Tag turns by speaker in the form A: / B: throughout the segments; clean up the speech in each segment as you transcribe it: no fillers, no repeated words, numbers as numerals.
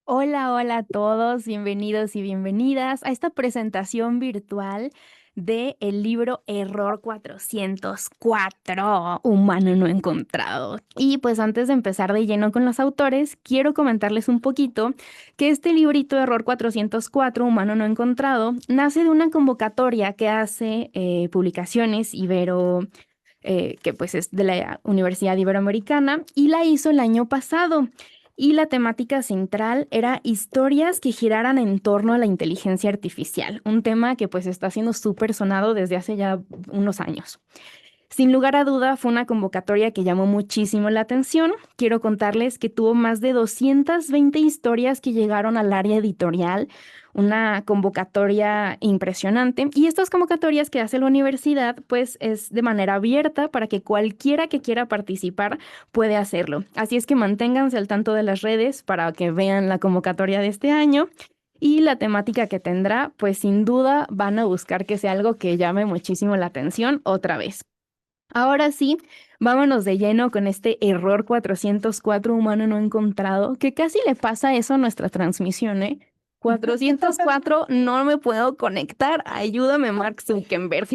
A: Hola, hola a todos, bienvenidos y bienvenidas a esta presentación virtual de el libro Error 404, Humano no encontrado. Y pues antes de empezar de lleno con los autores, quiero comentarles un poquito que este librito Error 404, Humano no encontrado, nace de una convocatoria que hace Publicaciones Ibero, que pues es de la Universidad Iberoamericana, y la hizo el año pasado. Y la temática central era historias que giraran en torno a la inteligencia artificial, un tema que pues está siendo súper sonado desde hace ya unos años. Sin lugar a duda, fue una convocatoria que llamó muchísimo la atención. Quiero contarles que tuvo más de 220 historias que llegaron al área editorial, una convocatoria impresionante. Y estas convocatorias que hace la universidad, pues es de manera abierta para que cualquiera que quiera participar puede hacerlo. Así es que manténganse al tanto de las redes para que vean la convocatoria de este año. Y la temática que tendrá, pues sin duda van a buscar que sea algo que llame muchísimo la atención otra vez. Ahora sí, vámonos de lleno con este error 404 humano no encontrado, que casi le pasa eso a nuestra transmisión, ¿eh? 404, no me puedo conectar, ayúdame Mark Zuckerberg.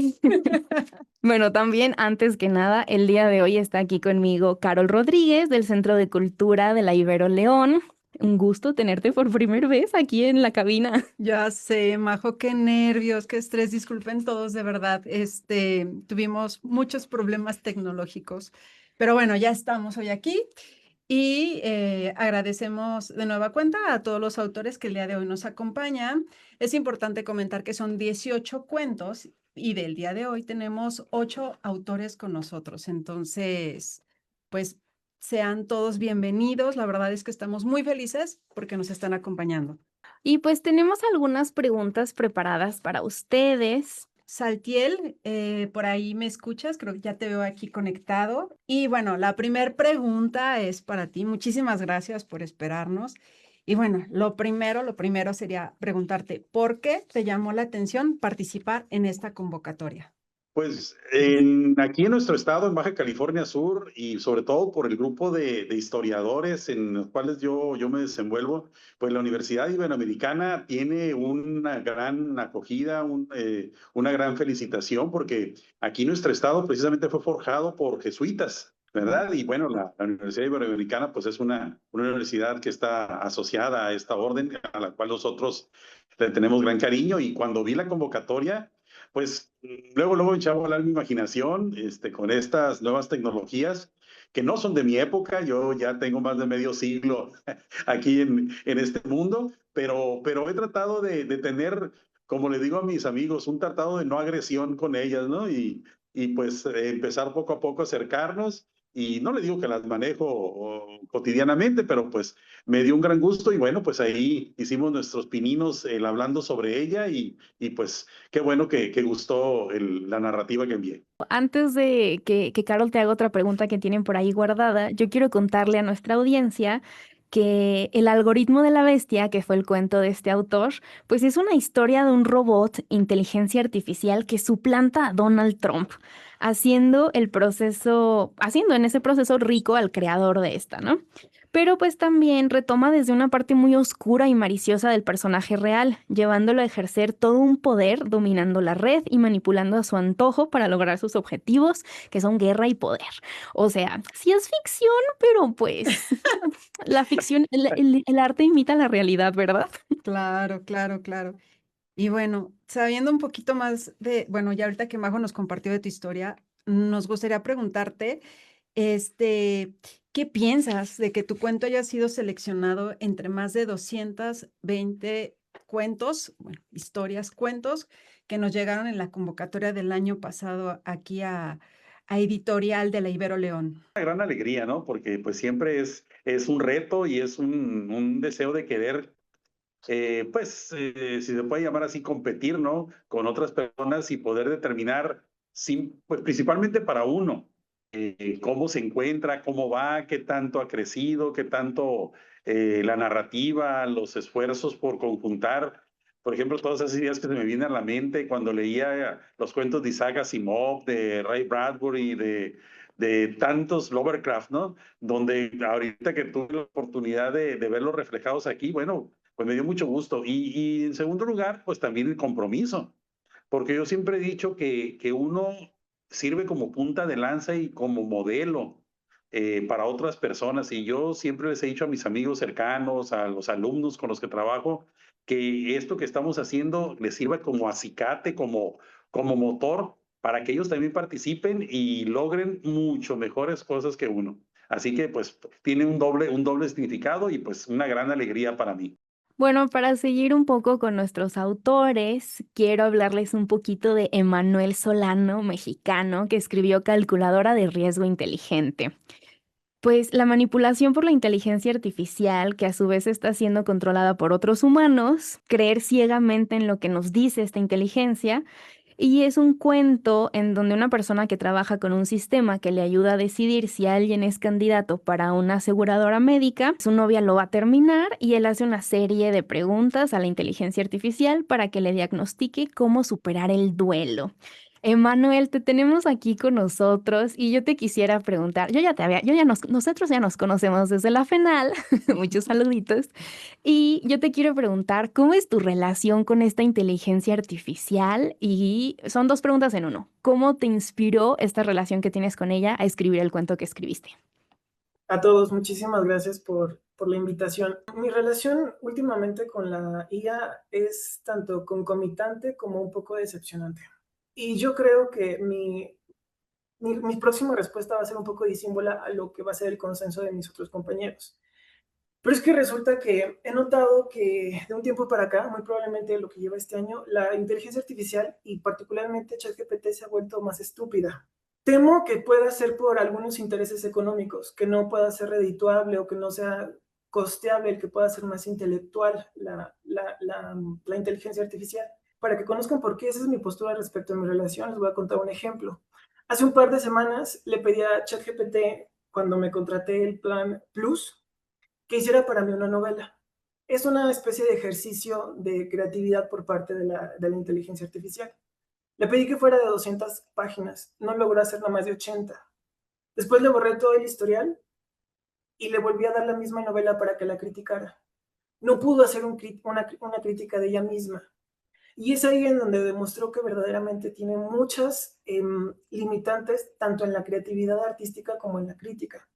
A: Bueno, también antes que nada, el día de hoy está aquí conmigo Carol Rodríguez del Centro de Cultura de la Ibero León. Un gusto tenerte por primera vez aquí en la cabina.
B: Ya sé, Majo, qué nervios, qué estrés, disculpen todos, de verdad. Tuvimos muchos problemas tecnológicos, pero bueno, ya estamos hoy aquí y agradecemos de nueva cuenta a todos los autores que el día de hoy nos acompañan. Es importante comentar que son 18 cuentos y del día de hoy tenemos 8 autores con nosotros. Entonces, pues sean todos bienvenidos. La verdad es que estamos muy felices porque nos están acompañando.
A: Y pues tenemos algunas preguntas preparadas para ustedes.
B: Saltiel, por ahí me escuchas, creo que ya te veo aquí conectado. Y bueno, la primera pregunta es para ti. Muchísimas gracias por esperarnos. Y bueno, lo primero sería preguntarte, ¿por qué te llamó la atención participar en esta convocatoria?
C: Pues aquí en nuestro estado, en Baja California Sur, y sobre todo por el grupo de historiadores en los cuales yo me desenvuelvo, pues la Universidad Iberoamericana tiene una gran acogida, una gran felicitación, porque aquí nuestro estado precisamente fue forjado por jesuitas, ¿verdad? Y bueno, la Universidad Iberoamericana pues es una universidad que está asociada a esta orden, a la cual nosotros le tenemos gran cariño, y cuando vi la convocatoria, pues luego echaba a volar mi imaginación con estas nuevas tecnologías que no son de mi época. Yo ya tengo más de medio siglo aquí en este mundo, pero he tratado de tener, como le digo a mis amigos, un tratado de no agresión con ellas, ¿no? Y pues empezar poco a poco a acercarnos. Y no le digo que las manejo cotidianamente, pero pues me dio un gran gusto y bueno, pues ahí hicimos nuestros pininos hablando sobre ella y pues qué bueno que gustó la narrativa que envié.
A: Antes de que Carol te haga otra pregunta que tienen por ahí guardada, yo quiero contarle a nuestra audiencia que El algoritmo de la bestia, que fue el cuento de este autor, pues es una historia de un robot, inteligencia artificial, que suplanta a Donald Trump, haciendo en ese proceso rico al creador de esta, ¿no? Pero pues también retoma desde una parte muy oscura y maliciosa del personaje real, llevándolo a ejercer todo un poder, dominando la red y manipulando a su antojo para lograr sus objetivos, que son guerra y poder. O sea, sí es ficción, pero pues la ficción, el arte imita la realidad, ¿verdad?
B: Claro, claro, claro. Y bueno, sabiendo un poquito más bueno, ya ahorita que Majo nos compartió de tu historia, nos gustaría preguntarte, este, ¿qué piensas de que tu cuento haya sido seleccionado entre más de 220 cuentos, bueno, historias, cuentos que nos llegaron en la convocatoria del año pasado aquí a Editorial de la Ibero León?
C: Una gran alegría, ¿no? Porque pues siempre es un reto y es un deseo de querer, pues, si se puede llamar así, competir, ¿no? Con otras personas y poder determinar, pues principalmente para uno, cómo se encuentra, cómo va, qué tanto ha crecido, qué tanto la narrativa, los esfuerzos por conjuntar, por ejemplo, todas esas ideas que se me vienen a la mente cuando leía los cuentos de Isaac Asimov, de Ray Bradbury, de tantos Lovecraft, ¿no? Donde ahorita que tuve la oportunidad de verlos reflejados aquí, bueno, pues me dio mucho gusto. Y en segundo lugar, pues también el compromiso, porque yo siempre he dicho que uno sirve como punta de lanza y como modelo para otras personas. Y yo siempre les he dicho a mis amigos cercanos, a los alumnos con los que trabajo, que esto que estamos haciendo les sirva como acicate, como motor para que ellos también participen y logren mucho mejores cosas que uno. Así que pues tiene un doble significado y pues una gran alegría para mí.
A: Bueno, para seguir un poco con nuestros autores, quiero hablarles un poquito de Emanuel Solano, mexicano, que escribió Calculadora de Riesgo Inteligente. Pues la manipulación por la inteligencia artificial, que a su vez está siendo controlada por otros humanos, creer ciegamente en lo que nos dice esta inteligencia, y es un cuento en donde una persona que trabaja con un sistema que le ayuda a decidir si alguien es candidato para una aseguradora médica, su novia lo va a terminar y él hace una serie de preguntas a la inteligencia artificial para que le diagnostique cómo superar el duelo. Emanuel, te tenemos aquí con nosotros y yo te quisiera preguntar, nosotros ya nos conocemos desde la FENAL, muchos saluditos, y yo te quiero preguntar, ¿cómo es tu relación con esta inteligencia artificial? Y son dos preguntas en uno. ¿Cómo te inspiró esta relación que tienes con ella a escribir el cuento que escribiste?
D: A todos, muchísimas gracias por la invitación. Mi relación últimamente con la IA es tanto concomitante como un poco decepcionante. Y yo creo que mi próxima respuesta va a ser un poco disímbola a lo que va a ser el consenso de mis otros compañeros. Pero es que resulta que he notado que de un tiempo para acá, muy probablemente lo que lleva este año, la inteligencia artificial y particularmente ChatGPT se ha vuelto más estúpida. Temo que pueda ser por algunos intereses económicos, que no pueda ser redituable o que no sea costeable el que pueda ser más intelectual la inteligencia artificial. Para que conozcan por qué, esa es mi postura respecto a mi relación, les voy a contar un ejemplo. Hace un par de semanas le pedí a ChatGPT, cuando me contraté el plan Plus, que hiciera para mí una novela. Es una especie de ejercicio de creatividad por parte de la inteligencia artificial. Le pedí que fuera de 200 páginas, no logró hacer nada más de 80. Después le borré todo el historial y le volví a dar la misma novela para que la criticara. No pudo hacer una crítica de ella misma. Y es ahí en donde demostró que verdaderamente tiene muchas limitantes, tanto en la creatividad artística como en la crítica.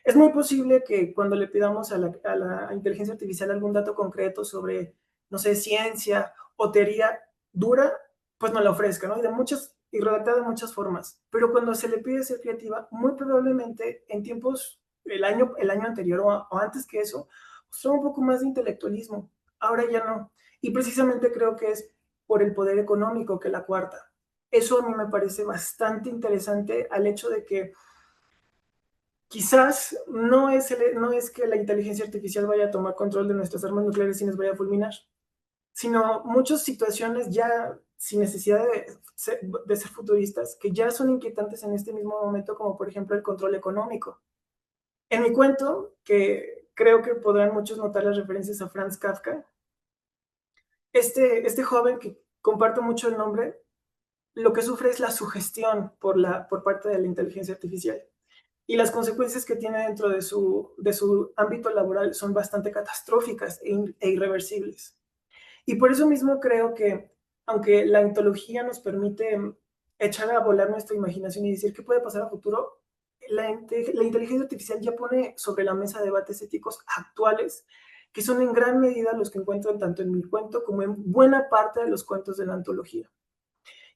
D: Es muy posible que cuando le pidamos a la inteligencia artificial algún dato concreto sobre, no sé, ciencia o teoría dura, pues nos la ofrezca, ¿no? Y redactada de muchas formas. Pero cuando se le pide ser creativa, muy probablemente en tiempos, el año anterior o antes que eso, mostró un poco más de intelectualismo. Ahora ya no. Y precisamente creo que es por el poder económico que la cuarta. Eso a mí me parece bastante interesante al hecho de que quizás no es que la inteligencia artificial vaya a tomar control de nuestras armas nucleares y nos vaya a fulminar, sino muchas situaciones ya sin necesidad de ser futuristas, que ya son inquietantes en este mismo momento, como por ejemplo el control económico. En mi cuento, que creo que podrán muchos notar las referencias a Franz Kafka, este joven que comparto mucho el nombre, lo que sufre es la sugestión por parte de la inteligencia artificial. Y las consecuencias que tiene dentro de su ámbito laboral son bastante catastróficas e irreversibles. Y por eso mismo creo que, aunque la ontología nos permite echar a volar nuestra imaginación y decir qué puede pasar a futuro, la inteligencia artificial ya pone sobre la mesa debates éticos actuales que son en gran medida los que encuentran tanto en mi cuento como en buena parte de los cuentos de la antología.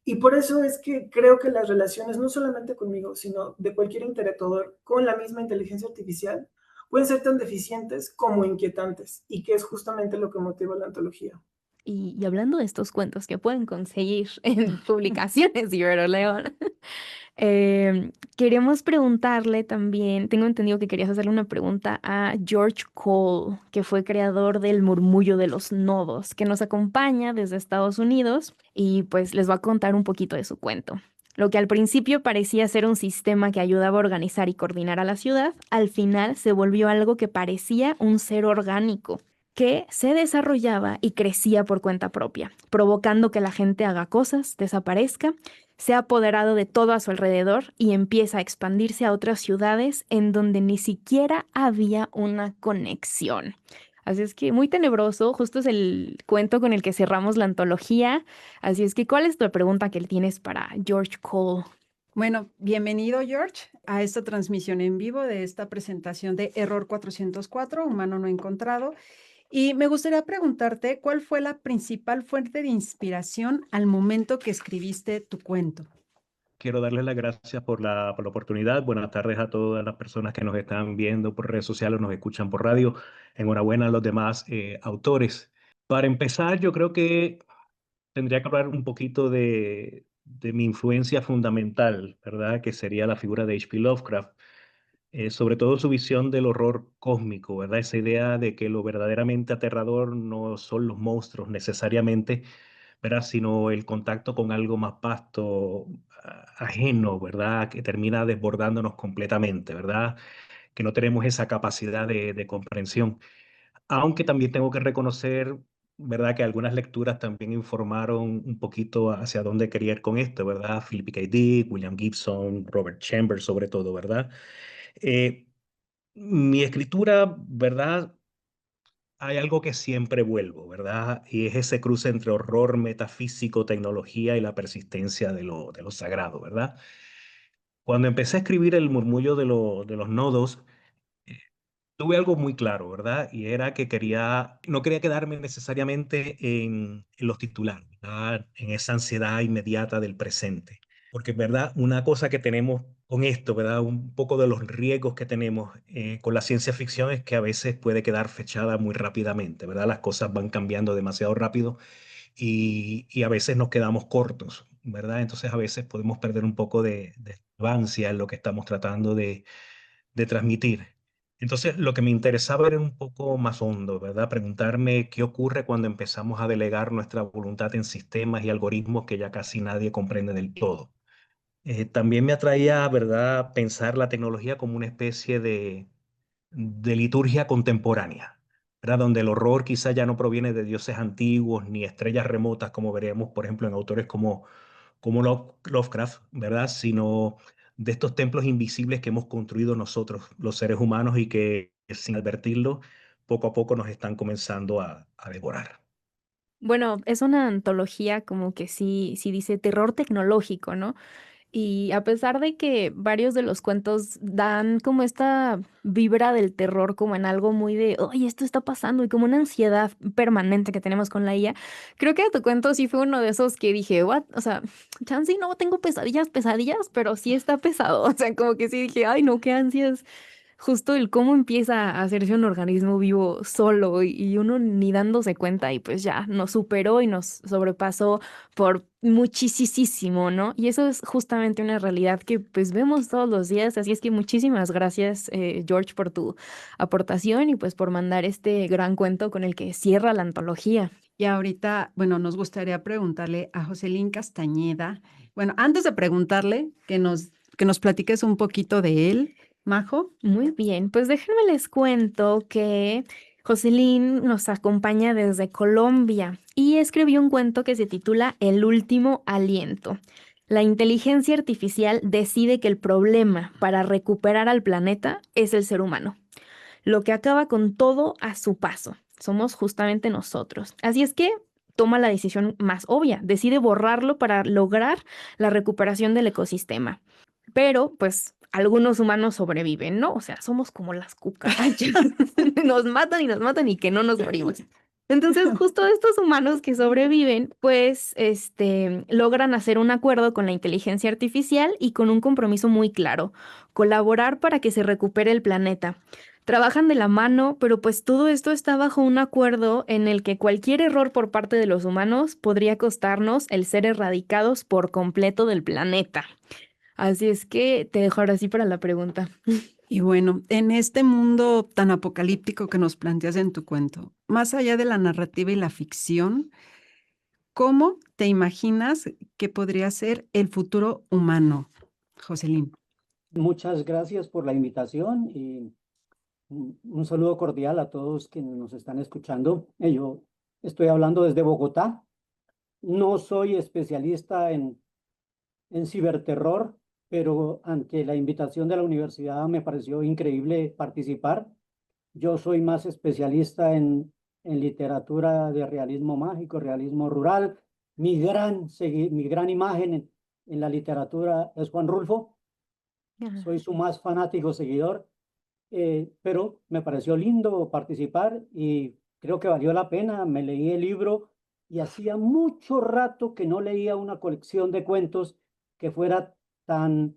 D: Y por eso es que creo que las relaciones, no solamente conmigo, sino de cualquier interactuador con la misma inteligencia artificial, pueden ser tan deficientes como inquietantes, y que es justamente lo que motiva la antología.
A: Y hablando de estos cuentos que pueden conseguir en publicaciones Ibero León, queremos preguntarle también, tengo entendido que querías hacerle una pregunta a George Cole, que fue creador del Murmullo de los Nodos, que nos acompaña desde Estados Unidos y pues les va a contar un poquito de su cuento. Lo que al principio parecía ser un sistema que ayudaba a organizar y coordinar a la ciudad, al final se volvió algo que parecía un ser orgánico, que se desarrollaba y crecía por cuenta propia, provocando que la gente haga cosas, desaparezca se ha apoderado de todo a su alrededor y empieza a expandirse a otras ciudades en donde ni siquiera había una conexión. Así es que muy tenebroso, justo es el cuento con el que cerramos la antología. Así es que, ¿cuál es tu pregunta que tienes para George Cole?
B: Bueno, bienvenido, George, a esta transmisión en vivo de esta presentación de Error 404, Humano No Encontrado. Y me gustaría preguntarte, ¿cuál fue la principal fuente de inspiración al momento que escribiste tu cuento?
E: Quiero darles las gracias por la oportunidad. Buenas tardes a todas las personas que nos están viendo por redes sociales, nos escuchan por radio. Enhorabuena a los demás autores. Para empezar, yo creo que tendría que hablar un poquito de mi influencia fundamental, ¿verdad? Que sería la figura de H.P. Lovecraft. Sobre todo su visión del horror cósmico, ¿verdad? Esa idea de que lo verdaderamente aterrador no son los monstruos necesariamente, ¿verdad? Sino el contacto con algo más vasto, ajeno, ¿verdad? Que termina desbordándonos completamente, ¿verdad? Que no tenemos esa capacidad de comprensión. Aunque también tengo que reconocer, ¿verdad? Que algunas lecturas también informaron un poquito hacia dónde quería ir con esto, ¿verdad? Philip K. Dick, William Gibson, Robert Chambers, sobre todo, ¿verdad? Eh, Mi escritura, ¿verdad? Hay algo que siempre vuelvo, ¿verdad? Y es ese cruce entre horror metafísico, tecnología y la persistencia de lo sagrado, ¿verdad? Cuando empecé a escribir El murmullo de los nodos, eh, tuve algo muy claro, ¿verdad? Y era que no quería quedarme necesariamente en los titulares, ¿verdad? En esa ansiedad inmediata del presente. Porque, ¿verdad? Una cosa que tenemos con esto, ¿verdad? Un poco de los riesgos que tenemos con la ciencia ficción es que a veces puede quedar fechada muy rápidamente, ¿verdad? Las cosas van cambiando demasiado rápido y a veces nos quedamos cortos, ¿verdad? Entonces a veces podemos perder un poco de relevancia en lo que estamos tratando de transmitir. Entonces, lo que me interesaba era un poco más hondo, ¿verdad? Preguntarme qué ocurre cuando empezamos a delegar nuestra voluntad en sistemas y algoritmos que ya casi nadie comprende del todo. También me atraía, ¿verdad?, pensar la tecnología como una especie de liturgia contemporánea, ¿verdad? Donde el horror quizá ya no proviene de dioses antiguos ni estrellas remotas, como veremos, por ejemplo, en autores como Lovecraft, ¿verdad? Sino de estos templos invisibles que hemos construido nosotros, los seres humanos, y que sin advertirlo, poco a poco nos están comenzando a devorar.
A: Bueno, es una antología como que sí dice terror tecnológico, ¿no? Y a pesar de que varios de los cuentos dan como esta vibra del terror, como en algo muy de, oye, esto está pasando, y como una ansiedad permanente que tenemos con la IA, creo que tu cuento sí fue uno de esos que dije, what, o sea, chance y no tengo pesadillas, pero sí está pesado, o sea, como que sí dije, ay, no, qué ansias. Justo el cómo empieza a hacerse un organismo vivo solo y uno ni dándose cuenta y pues ya nos superó y nos sobrepasó por muchísimo, ¿no? Y eso es justamente una realidad que pues vemos todos los días, así es que muchísimas gracias, George, por tu aportación y pues por mandar este gran cuento con el que cierra la antología.
B: Y ahorita, bueno, nos gustaría preguntarle a Jocelyn Castañeda, bueno, antes de preguntarle, que nos platiques un poquito de él, Majo.
A: Muy bien, pues déjenme les cuento que Jocelyn nos acompaña desde Colombia y escribió un cuento que se titula El último aliento. La inteligencia artificial decide que el problema para recuperar al planeta es el ser humano, lo que acaba con todo a su paso. Somos justamente nosotros. Así es que toma la decisión más obvia, decide borrarlo para lograr la recuperación del ecosistema. Pero, pues, algunos humanos sobreviven, ¿no? O sea, somos como las cucarachas. Nos matan y que no nos morimos. Entonces, justo estos humanos que sobreviven, pues, logran hacer un acuerdo con la inteligencia artificial y con un compromiso muy claro, colaborar para que se recupere el planeta. Trabajan de la mano, pero pues todo esto está bajo un acuerdo en el que cualquier error por parte de los humanos podría costarnos el ser erradicados por completo del planeta. Así es que te dejo ahora sí para la pregunta.
B: Y bueno, en este mundo tan apocalíptico que nos planteas en tu cuento, más allá de la narrativa y la ficción, ¿cómo te imaginas que podría ser el futuro humano, Jocelyn?
F: Muchas gracias por la invitación y un saludo cordial a todos quienes nos están escuchando. Yo estoy hablando desde Bogotá. No soy especialista en en ciberterror, pero ante la invitación de la universidad me pareció increíble participar. Yo soy más especialista en literatura de realismo mágico, realismo rural. Mi gran imagen en la literatura es Juan Rulfo.
A: Ajá.
F: Soy su más fanático seguidor, pero me pareció lindo participar y creo que valió la pena. Me leí el libro y hacía mucho rato que no leía una colección de cuentos que fuera tan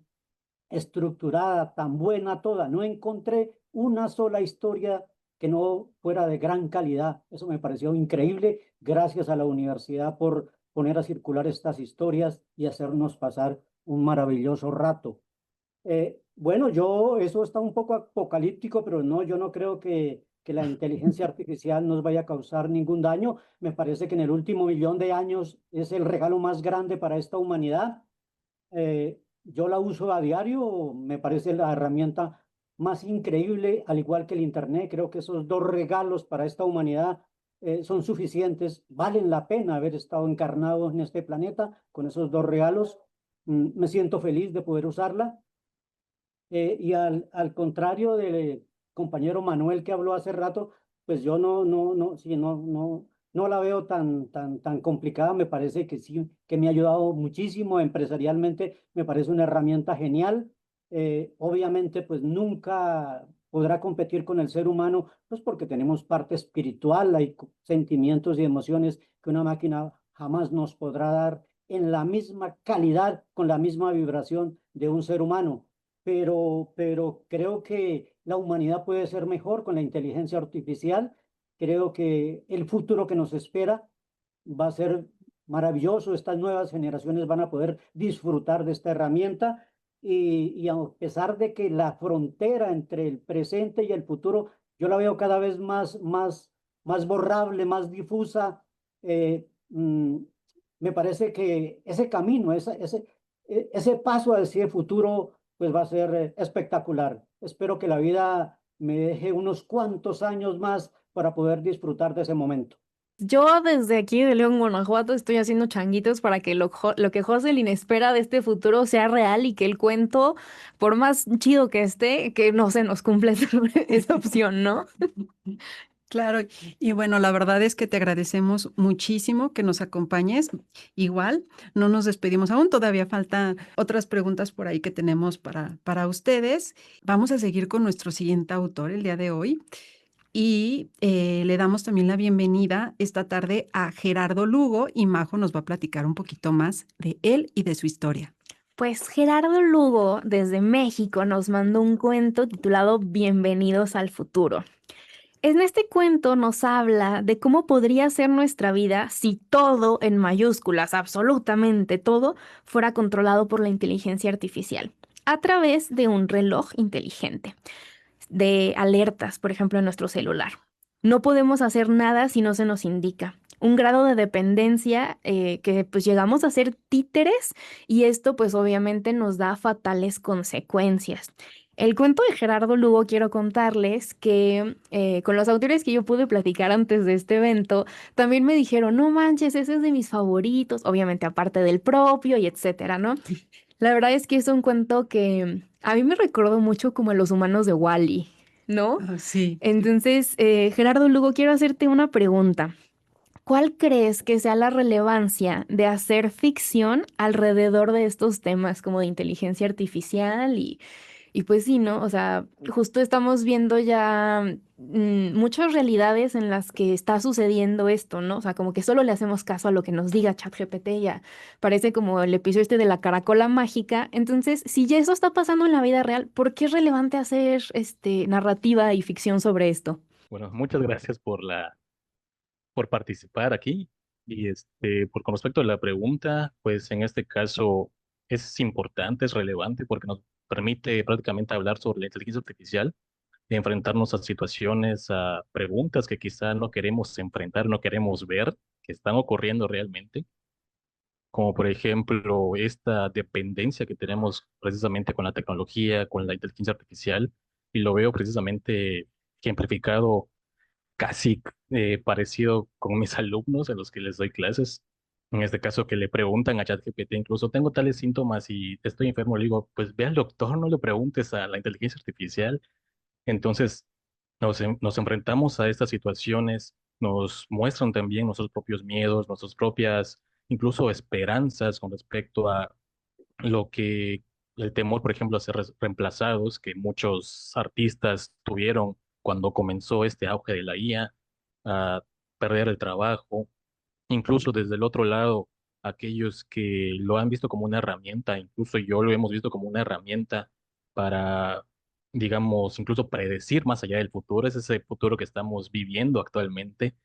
F: estructurada, tan buena toda. No encontré una sola historia que no fuera de gran calidad. Eso me pareció increíble. Gracias a la universidad por poner a circular estas historias y hacernos pasar un maravilloso rato. Bueno, eso está un poco apocalíptico, pero no, yo no creo que la inteligencia artificial nos vaya a causar ningún daño. Me parece que en el último millón de años es el regalo más grande para esta humanidad. Yo la uso a diario, me parece la herramienta más increíble, al igual que el Internet. Creo que esos dos regalos para esta humanidad son suficientes, valen la pena haber estado encarnado en este planeta con esos dos regalos. Me siento feliz de poder usarla. Y al contrario del compañero Manuel que habló hace rato, pues yo sí, no la veo tan complicada. Me parece que sí, que me ha ayudado muchísimo empresarialmente. Me parece una herramienta genial. Obviamente, pues nunca podrá competir con el ser humano, pues porque tenemos parte espiritual, hay sentimientos y emociones que una máquina jamás nos podrá dar en la misma calidad, con la misma vibración de un ser humano, pero creo que la humanidad puede ser mejor con la inteligencia artificial. Creo que el futuro que nos espera va a ser maravilloso. Estas nuevas generaciones van a poder disfrutar de esta herramienta y a pesar de que la frontera entre el presente y el futuro, yo la veo cada vez más borrable, más difusa. eh, mm, Me parece que ese camino, ese paso hacia el futuro, pues va a ser espectacular. Espero que la vida me deje unos cuantos años más para poder disfrutar de ese momento.
A: Yo desde aquí de León, Guanajuato, estoy haciendo changuitos para que lo que Jocelyn espera de este futuro sea real y que el cuento, por más chido que esté, que no se nos cumpla esa opción, ¿no?
B: Claro, y bueno, la verdad es que te agradecemos muchísimo que nos acompañes. Igual, no nos despedimos aún, todavía faltan otras preguntas por ahí que tenemos para ustedes. Vamos a seguir con nuestro siguiente autor el día de hoy y le damos también la bienvenida esta tarde a Gerardo Lugo y Majo nos va a platicar un poquito más de él y de su historia.
A: Pues Gerardo Lugo, desde México, nos mandó un cuento titulado Bienvenidos al futuro. En este cuento nos habla de cómo podría ser nuestra vida si todo, en mayúsculas, absolutamente todo, fuera controlado por la inteligencia artificial, a través de un reloj inteligente, de alertas, por ejemplo, en nuestro celular. No podemos hacer nada si no se nos indica. Un grado de dependencia que pues llegamos a ser títeres y esto pues obviamente nos da fatales consecuencias. El cuento de Gerardo Lugo quiero contarles que con los autores que yo pude platicar antes de este evento, también me dijeron, no manches, ese es de mis favoritos, obviamente aparte del propio y etcétera, ¿no? La verdad es que es un cuento que a mí me recordó mucho como a Los humanos de Wall-E, ¿no?
B: Ah, sí.
A: Entonces, Gerardo Lugo, quiero hacerte una pregunta. ¿Cuál crees que sea la relevancia de hacer ficción alrededor de estos temas como de inteligencia artificial y pues sí, ¿no? O sea, justo estamos viendo ya muchas realidades en las que está sucediendo esto, ¿no? O sea, como que solo le hacemos caso a lo que nos diga ChatGPT, ya parece como el episodio este de la caracola mágica. Entonces, si ya eso está pasando en la vida real, ¿por qué es relevante hacer narrativa y ficción sobre esto?
E: Bueno, muchas gracias por participar aquí. Y con respecto a la pregunta, pues en este caso es importante, es relevante porque nos permite prácticamente hablar sobre la inteligencia artificial y enfrentarnos a situaciones, a preguntas que quizá no queremos enfrentar, no queremos ver, que están ocurriendo realmente, como por ejemplo esta dependencia que tenemos precisamente con la tecnología, con la inteligencia artificial, y lo veo precisamente ejemplificado casi parecido con mis alumnos a los que les doy clases.
G: En este caso que le preguntan a ChatGPT, incluso tengo tales síntomas y estoy enfermo, le digo, pues ve al doctor, no le preguntes a la inteligencia artificial. Entonces, nos enfrentamos a estas situaciones, nos muestran también nuestros propios miedos, nuestras propias, incluso esperanzas con respecto a lo que el temor, por ejemplo, a ser reemplazados, que muchos artistas tuvieron cuando comenzó este auge de la IA, a perder el trabajo, incluso desde el otro lado, aquellos que lo han visto como una herramienta, incluso yo lo hemos visto como una herramienta para, digamos, incluso predecir más allá del futuro, es ese futuro que estamos viviendo actualmente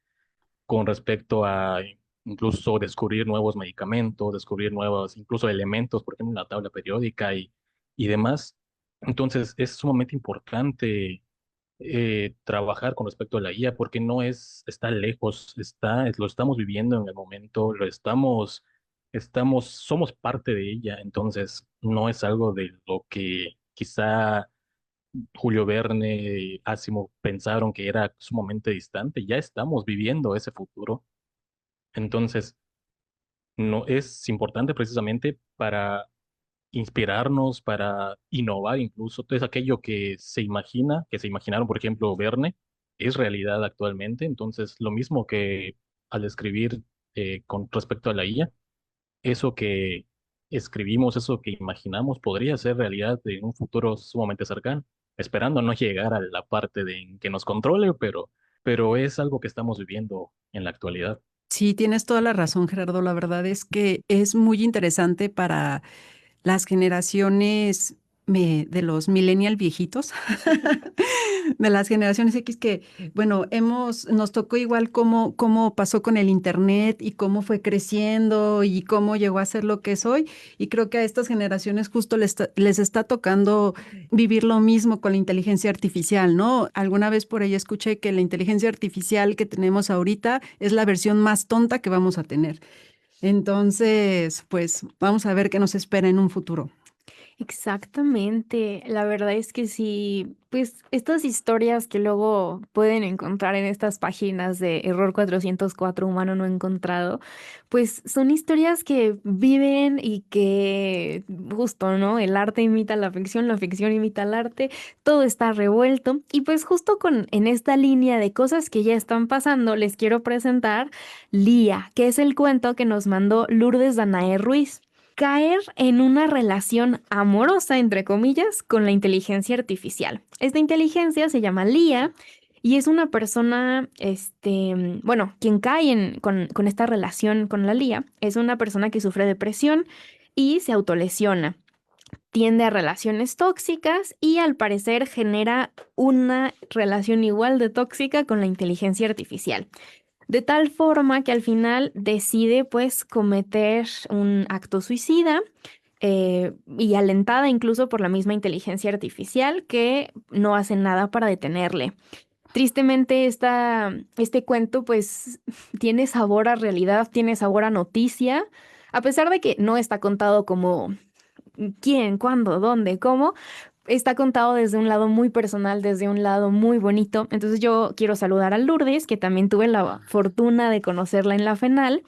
G: con respecto a incluso descubrir nuevos medicamentos, descubrir nuevos, incluso elementos, por ejemplo, en la tabla periódica y demás. Entonces, es sumamente importante trabajar con respecto a la IA porque no está lejos, lo estamos viviendo en el momento, somos parte de ella, entonces no es algo de lo que quizá Julio Verne, Asimov pensaron que era sumamente distante, ya estamos viviendo ese futuro. Entonces, no es importante precisamente para inspirarnos, para innovar incluso. Entonces, aquello que se imagina, que se imaginaron, por ejemplo, Verne, es realidad actualmente. Entonces, lo mismo que al escribir con respecto a la IA, eso que escribimos, eso que imaginamos, podría ser realidad en un futuro sumamente cercano, esperando no llegar a la parte de en que nos controle, pero es algo que estamos viviendo en la actualidad.
B: Sí, tienes toda la razón, Gerardo. La verdad es que es muy interesante para las generaciones de los millennial viejitos, de las generaciones X que, bueno, nos tocó igual cómo pasó con el Internet y cómo fue creciendo y cómo llegó a ser lo que es hoy. Y creo que a estas generaciones justo les está tocando vivir lo mismo con la inteligencia artificial, ¿no? Alguna vez por ahí escuché que la inteligencia artificial que tenemos ahorita es la versión más tonta que vamos a tener. Entonces, pues vamos a ver qué nos espera en un futuro.
A: Exactamente, la verdad es que sí, pues estas historias que luego pueden encontrar en estas páginas de Error 404, humano no encontrado, pues son historias que viven y que justo, ¿no? El arte imita la ficción imita el arte, todo está revuelto y pues justo en esta línea de cosas que ya están pasando, les quiero presentar Lía, que es el cuento que nos mandó Lourdes Danae Ruiz. Caer en una relación amorosa, entre comillas, con la inteligencia artificial. Esta inteligencia se llama Lía y es una persona, bueno, quien cae con esta relación con la Lía es una persona que sufre depresión y se autolesiona. Tiende a relaciones tóxicas y al parecer genera una relación igual de tóxica con la inteligencia artificial. De tal forma que al final decide pues cometer un acto suicida y alentada incluso por la misma inteligencia artificial que no hace nada para detenerle. Tristemente este cuento pues tiene sabor a realidad, tiene sabor a noticia, a pesar de que no está contado como quién, cuándo, dónde, cómo, está contado desde un lado muy personal, desde un lado muy bonito. Entonces yo quiero saludar a Lourdes, que también tuve la fortuna de conocerla en la FENAL,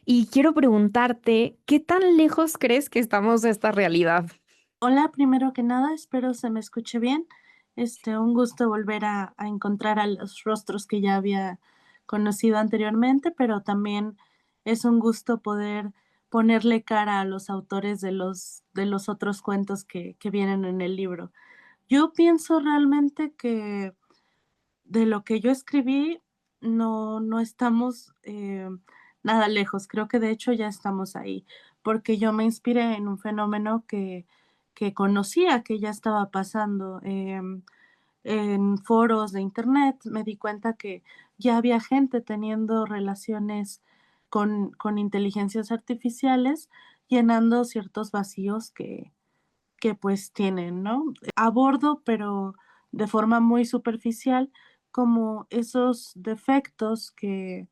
A: y quiero preguntarte, ¿qué tan lejos crees que estamos de esta realidad?
H: Hola, primero que nada, espero se me escuche bien. Un gusto volver a encontrar a los rostros que ya había conocido anteriormente, pero también es un gusto poder ponerle cara a los autores de los otros cuentos que vienen en el libro. Yo pienso realmente que de lo que yo escribí no estamos nada lejos. Creo que de hecho ya estamos ahí, porque yo me inspiré en un fenómeno que conocía que ya estaba pasando. En foros de internet me di cuenta que ya había gente teniendo relaciones con inteligencias artificiales, llenando ciertos vacíos que pues tienen, ¿no? Abordo, pero de forma muy superficial, como esos defectos que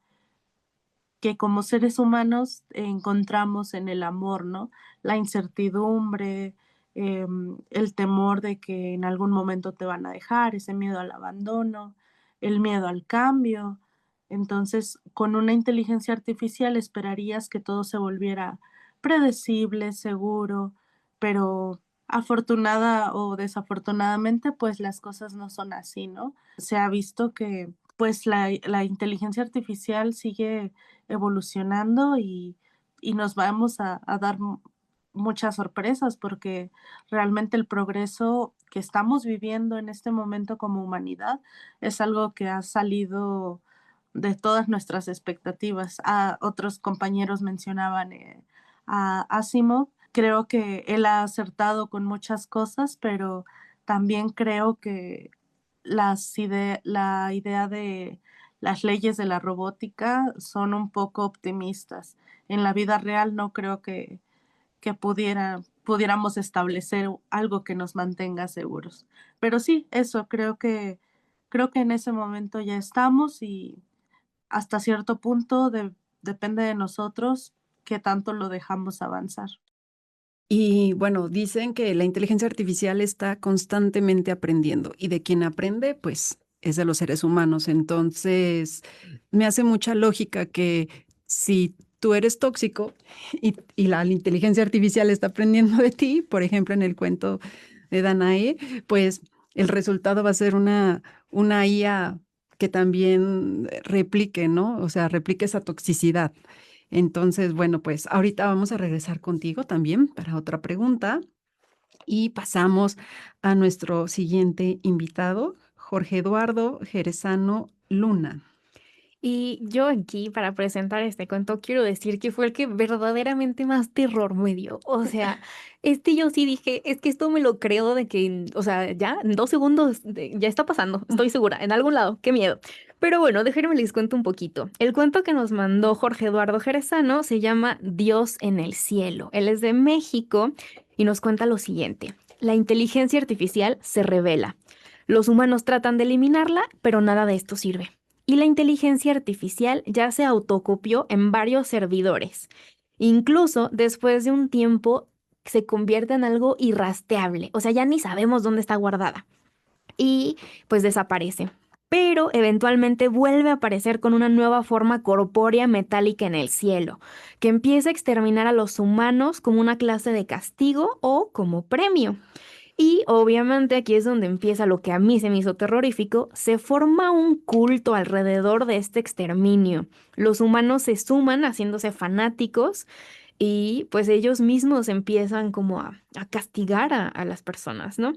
H: como seres humanos encontramos en el amor, ¿no? La incertidumbre, el temor de que en algún momento te van a dejar, ese miedo al abandono, el miedo al cambio, Entonces, con una inteligencia artificial esperarías que todo se volviera predecible, seguro, pero afortunada o desafortunadamente, pues las cosas no son así, ¿no? Se ha visto que pues la inteligencia artificial sigue evolucionando y nos vamos a dar muchas sorpresas porque realmente el progreso que estamos viviendo en este momento como humanidad es algo que ha salido de todas nuestras expectativas. Otros compañeros mencionaban a Asimov. Creo que él ha acertado con muchas cosas, pero también creo que la idea de las leyes de la robótica son un poco optimistas. En la vida real no creo que pudiéramos establecer algo que nos mantenga seguros. Pero sí, eso, creo que en ese momento ya estamos y hasta cierto punto depende de nosotros qué tanto lo dejamos avanzar.
B: Y bueno, dicen que la inteligencia artificial está constantemente aprendiendo y de quien aprende, pues es de los seres humanos. Entonces, me hace mucha lógica que si tú eres tóxico y la inteligencia artificial está aprendiendo de ti, por ejemplo, en el cuento de Danae, pues el resultado va a ser una IA que también replique, ¿no? O sea, replique esa toxicidad. Entonces, bueno, pues ahorita vamos a regresar contigo también para otra pregunta y pasamos a nuestro siguiente invitado, Jorge Eduardo Jerezano Luna.
A: Y yo aquí, para presentar este cuento, quiero decir que fue el que verdaderamente más terror me dio. O sea, yo sí dije, es que esto me lo creo de que, o sea, ya en 2 segundos ya está pasando, estoy segura, en algún lado, qué miedo. Pero bueno, déjenme les cuento un poquito. El cuento que nos mandó Jorge Eduardo Jerezano se llama Dios en el cielo. Él es de México y nos cuenta lo siguiente. La inteligencia artificial se revela. Los humanos tratan de eliminarla, pero nada de esto sirve. Y la inteligencia artificial ya se autocopió en varios servidores. Incluso después de un tiempo se convierte en algo irrastreable, o sea, ya ni sabemos dónde está guardada. Y pues desaparece. Pero eventualmente vuelve a aparecer con una nueva forma corpórea metálica en el cielo, que empieza a exterminar a los humanos como una clase de castigo o como premio. Y obviamente aquí es donde empieza lo que a mí se me hizo terrorífico, se forma un culto alrededor de este exterminio. Los humanos se suman haciéndose fanáticos y pues ellos mismos empiezan como a castigar a las personas, ¿no?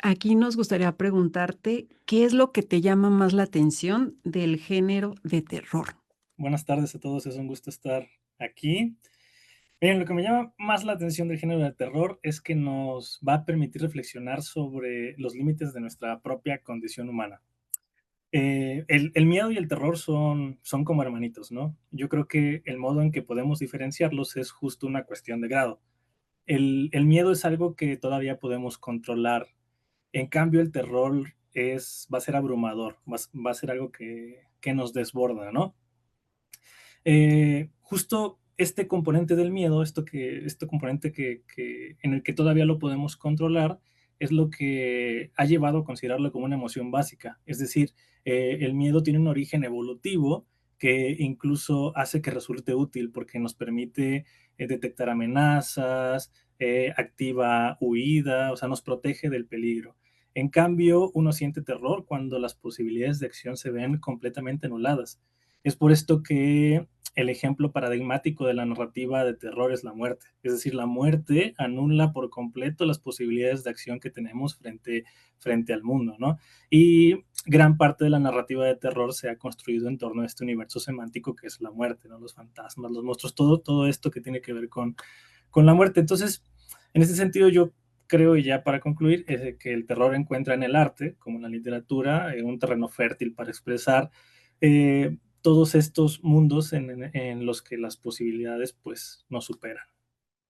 B: Aquí nos gustaría preguntarte, ¿qué es lo que te llama más la atención del género de terror?
I: Buenas tardes a todos, es un gusto estar aquí. Bien, lo que me llama más la atención del género de terror es que nos va a permitir reflexionar sobre los límites de nuestra propia condición humana. El miedo y el terror son como hermanitos, ¿no? Yo creo que el modo en que podemos diferenciarlos es justo una cuestión de grado. El miedo es algo que todavía podemos controlar. En cambio, el terror va a ser abrumador, va a ser algo que nos desborda, ¿no? Justo este componente del miedo, este componente en el que todavía lo podemos controlar, es lo que ha llevado a considerarlo como una emoción básica. Es decir, el miedo tiene un origen evolutivo que incluso hace que resulte útil porque nos permite detectar amenazas, activa huida, o sea, nos protege del peligro. En cambio, uno siente terror cuando las posibilidades de acción se ven completamente anuladas. Es por esto que el ejemplo paradigmático de la narrativa de terror es la muerte. Es decir, la muerte anula por completo las posibilidades de acción que tenemos frente al mundo, ¿no? Y gran parte de la narrativa de terror se ha construido en torno a este universo semántico que es la muerte, ¿no? Los fantasmas, los monstruos, todo esto que tiene que ver con la muerte. Entonces, en ese sentido, yo creo, y ya para concluir, es que el terror encuentra en el arte, como en la literatura, un terreno fértil para expresar todos estos mundos en los que las posibilidades pues nos superan.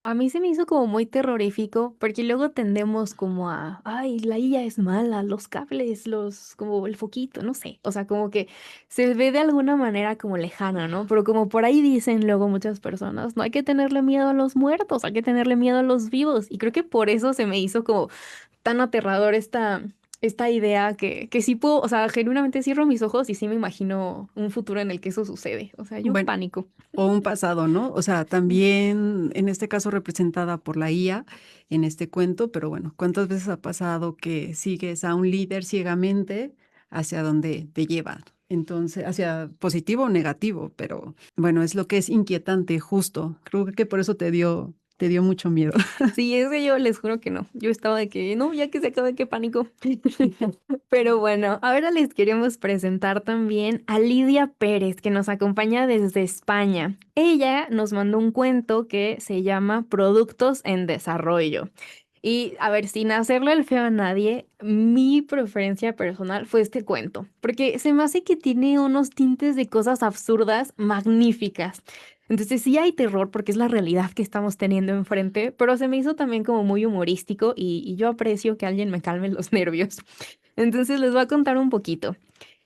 A: A mí se me hizo como muy terrorífico porque luego tendemos como ay, la IA es mala, los cables, como el foquito, no sé, o sea, como que se ve de alguna manera como lejana, ¿no? Pero como por ahí dicen luego muchas personas, no hay que tenerle miedo a los muertos, hay que tenerle miedo a los vivos y creo que por eso se me hizo como tan aterrador esta idea que sí puedo, o sea, genuinamente cierro mis ojos y sí me imagino un futuro en el que eso sucede. O sea, yo
B: Bueno,
A: pánico.
B: o un pasado, ¿no? O sea, también en este caso representada por la IA en este cuento, pero bueno, ¿cuántas veces ha pasado que sigues a un líder ciegamente hacia donde te lleva? Entonces, hacia positivo o negativo, pero bueno, es lo que es inquietante, justo. Creo que por eso te dio mucho miedo.
A: Sí, es que yo les juro que no. Yo estaba de que, no, ya que se acabe, qué pánico. Pero bueno, ahora les queremos presentar también a Lidia Pérez, que nos acompaña desde España. Ella nos mandó un cuento que se llama Productos en Desarrollo. Y a ver, sin hacerle el feo a nadie, mi preferencia personal fue este cuento, porque se me hace que tiene unos tintes de cosas absurdas magníficas. Entonces sí hay terror porque es la realidad que estamos teniendo enfrente, pero se me hizo también como muy humorístico y yo aprecio que alguien me calme los nervios. Entonces les voy a contar un poquito.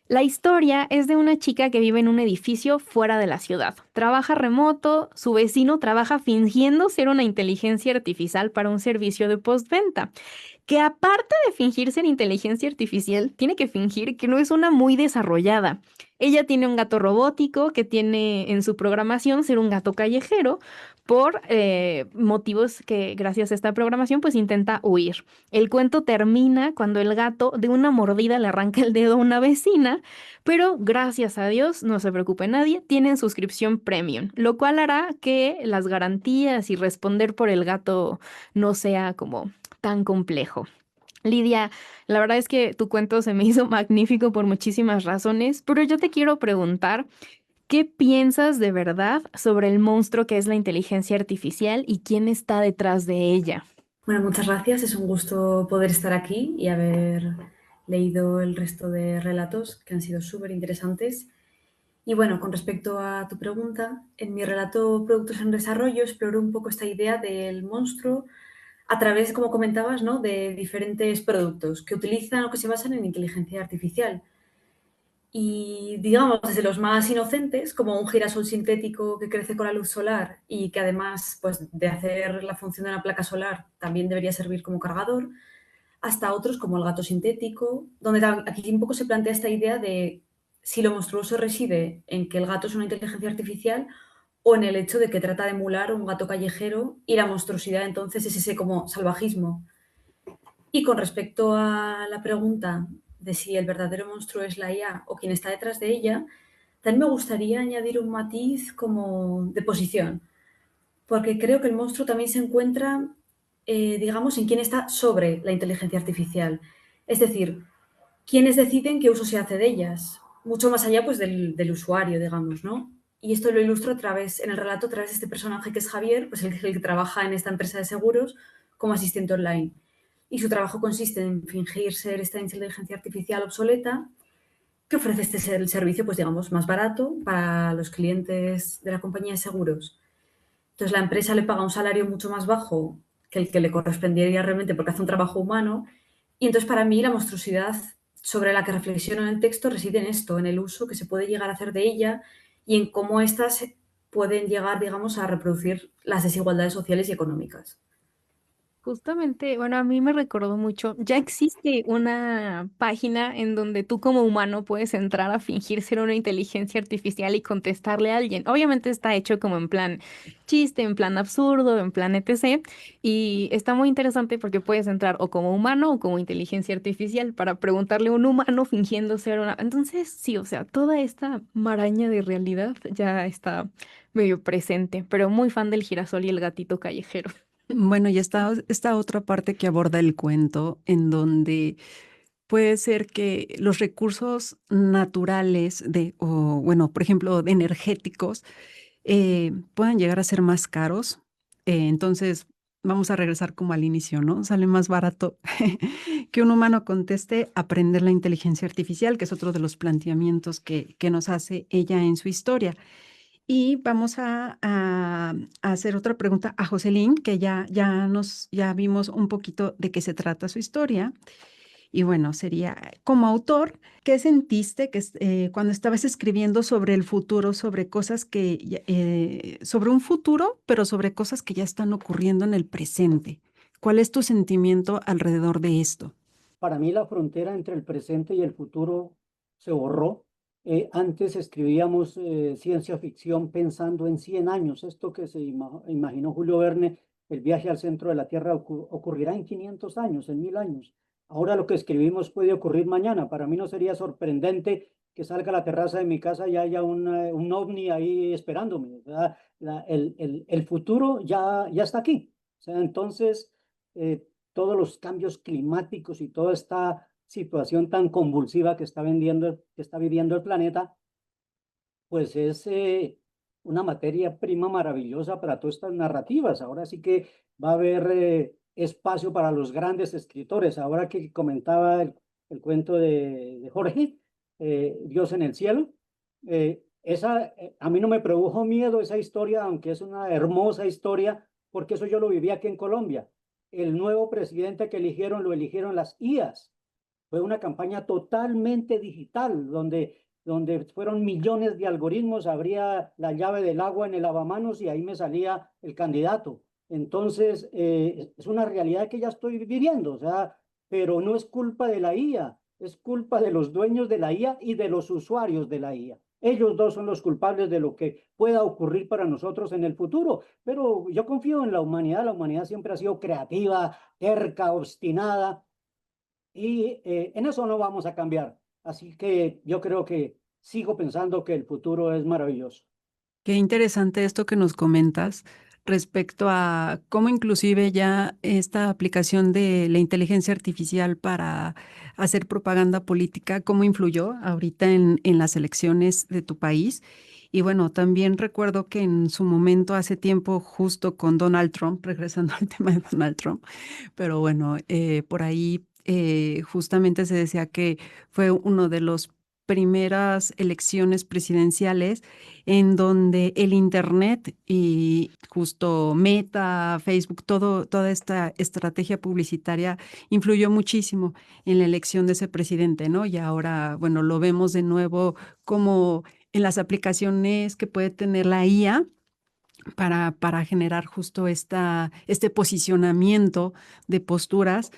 A: La historia es de una chica que vive en un edificio fuera de la ciudad. Trabaja remoto, su vecino trabaja fingiendo ser una inteligencia artificial para un servicio de postventa, que aparte de fingir ser inteligencia artificial, tiene que fingir que no es una muy desarrollada. Ella tiene un gato robótico que tiene en su programación ser un gato callejero por motivos que gracias a esta programación pues intenta huir. El cuento termina cuando el gato de una mordida le arranca el dedo a una vecina, pero gracias a Dios, no se preocupe nadie, tienen suscripción premium, lo cual hará que las garantías y responder por el gato no sea como tan complejo. Lidia, la verdad es que tu cuento se me hizo magnífico por muchísimas razones, pero yo te quiero preguntar, ¿qué piensas de verdad sobre el monstruo que es la inteligencia artificial y quién está detrás de ella?
J: Bueno, muchas gracias. Es un gusto poder estar aquí y haber leído el resto de relatos que han sido súper interesantes. Y bueno, con respecto a tu pregunta, en mi relato Productos en Desarrollo exploro un poco esta idea del monstruo a través, como comentabas, ¿no?, de diferentes productos que utilizan o que se basan en inteligencia artificial. Y digamos, desde los más inocentes, como un girasol sintético que crece con la luz solar y que además, pues, de hacer la función de una placa solar, también debería servir como cargador, hasta otros como el gato sintético, donde aquí un poco se plantea esta idea de si lo monstruoso reside en que el gato es una inteligencia artificial o en el hecho de que trata de emular un gato callejero y la monstruosidad entonces es ese como salvajismo. Y con respecto a la pregunta de si el verdadero monstruo es la IA o quien está detrás de ella, también me gustaría añadir un matiz como de posición, porque creo que el monstruo también se encuentra, digamos, en quién está sobre la inteligencia artificial. Es decir, quiénes deciden qué uso se hace de ellas, mucho más allá pues, del usuario, digamos, ¿no? Y esto lo ilustro en el relato a través de este personaje que es Javier, pues el que trabaja en esta empresa de seguros como asistente online. Y su trabajo consiste en fingir ser esta inteligencia artificial obsoleta que ofrece el servicio, pues digamos, más barato para los clientes de la compañía de seguros. Entonces la empresa le paga un salario mucho más bajo que el que le correspondería realmente porque hace un trabajo humano. Y entonces para mí la monstruosidad sobre la que reflexiono en el texto reside en esto, en el uso que se puede llegar a hacer de ella y en cómo éstas pueden llegar, digamos, a reproducir las desigualdades sociales y económicas.
A: Justamente, bueno, a mí me recordó mucho, ya existe una página en donde tú como humano puedes entrar a fingir ser una inteligencia artificial y contestarle a alguien. Obviamente está hecho como en plan chiste, en plan absurdo, en plan etc. Y está muy interesante porque puedes entrar o como humano o como inteligencia artificial para preguntarle a un humano fingiendo ser una... Entonces, sí, o sea, toda esta maraña de realidad ya está medio presente, pero muy fan del girasol y el gatito callejero.
B: Bueno, y está esta otra parte que aborda el cuento, en donde puede ser que los recursos naturales o bueno, por ejemplo, de energéticos, puedan llegar a ser más caros. Entonces, vamos a regresar como al inicio, ¿no? Sale más barato que un humano conteste aprender la inteligencia artificial, que es otro de los planteamientos que nos hace ella en su historia. Y vamos a hacer otra pregunta a Jocelyn, que ya vimos un poquito de qué se trata su historia. Y bueno, sería como autor, ¿qué sentiste cuando estabas escribiendo sobre el futuro, sobre cosas sobre un futuro, pero sobre cosas que ya están ocurriendo en el presente? ¿Cuál es tu sentimiento alrededor de esto?
F: para mí la frontera entre el presente y el futuro se borró. Antes escribíamos ciencia ficción pensando en 100 años. Esto que se imaginó Julio Verne, el viaje al centro de la Tierra, ocurrirá en 500 años, en 1000 años. Ahora lo que escribimos puede ocurrir mañana. Para mí no sería sorprendente que salga a la terraza de mi casa y haya un ovni ahí esperándome. O sea, el futuro ya está aquí. O sea, entonces, todos los cambios climáticos y toda esta situación tan convulsiva que está viviendo el planeta, pues es una materia prima maravillosa para todas estas narrativas. Ahora sí que va a haber espacio para los grandes escritores. Ahora que comentaba el cuento de Jorge, Dios en el cielo, a mí no me produjo miedo esa historia, aunque es una hermosa historia, porque eso yo lo viví aquí en Colombia. El nuevo presidente que lo eligieron las IAs. Fue una campaña totalmente digital, donde fueron millones de algoritmos, abría la llave del agua en el lavamanos y ahí me salía el candidato. Entonces, es una realidad que ya estoy viviendo, o sea, pero no es culpa de la IA, es culpa de los dueños de la IA y de los usuarios de la IA. Ellos dos son los culpables de lo que pueda ocurrir para nosotros en el futuro, pero yo confío en la humanidad siempre ha sido creativa, terca, obstinada, y en eso no vamos a cambiar. Así que yo creo que sigo pensando que el futuro es maravilloso.
B: Qué interesante esto que nos comentas respecto a cómo inclusive ya esta aplicación de la inteligencia artificial para hacer propaganda política, cómo influyó ahorita en las elecciones de tu país. Y bueno, también recuerdo que en su momento, hace tiempo, justo con Donald Trump, regresando al tema de Donald Trump, pero bueno, por ahí justamente se decía que fue uno de los primeras elecciones presidenciales en donde el Internet y justo Meta, Facebook, toda esta estrategia publicitaria influyó muchísimo en la elección de ese presidente, ¿no? Y ahora, bueno, lo vemos de nuevo como en las aplicaciones que puede tener la IA para generar justo este posicionamiento de posturas